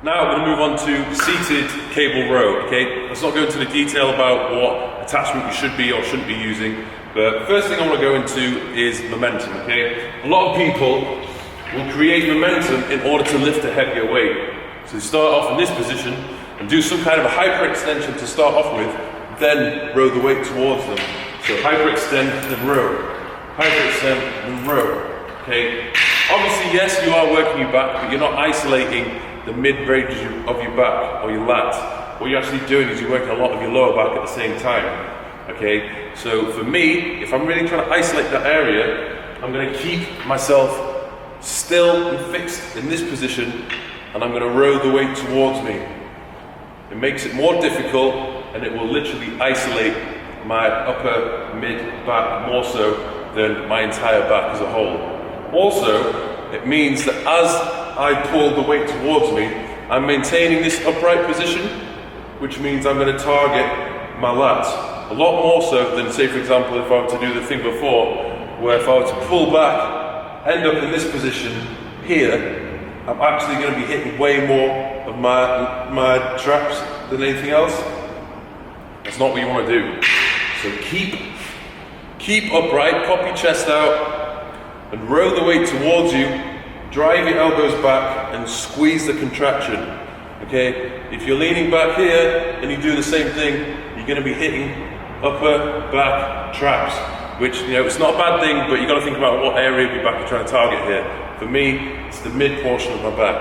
Now we're going to move on to seated cable row, okay? Let's not go into the detail about what attachment you should be or shouldn't be using, but first thing I want to go into is momentum, okay? A lot of people will create momentum in order to lift a heavier weight. So they start off in this position and do some kind of a hyperextension to start off with, then row the weight towards them. So hyperextend, then row. Hyperextend, then row, okay? Obviously, yes, you are working your back, but you're not isolating the mid-range of your back or your lat. What you're actually doing is you're working a lot of your lower back at the same time. Okay, so for me, if I'm really trying to isolate that area, I'm going to keep myself still and fixed in this position, and I'm going to row the weight towards me. It makes it more difficult, and it will literally isolate my upper mid-back more so than my entire back as a whole. Also, it means that as I pull the weight towards me, I'm maintaining this upright position, which means I'm going to target my lats a lot more so than, say for example, if I were to do the thing before, where if I were to pull back, end up in this position here, I'm actually going to be hitting way more of my traps than anything else. That's not what you want to do. So keep upright, pop your chest out, and row the weight towards you. Drive your elbows back and squeeze the contraction, okay? If you're leaning back here and you do the same thing, you're gonna be hitting upper back traps, which, you know, it's not a bad thing, but you gotta think about what area of your back you're trying to target here. For me, it's the mid portion of my back.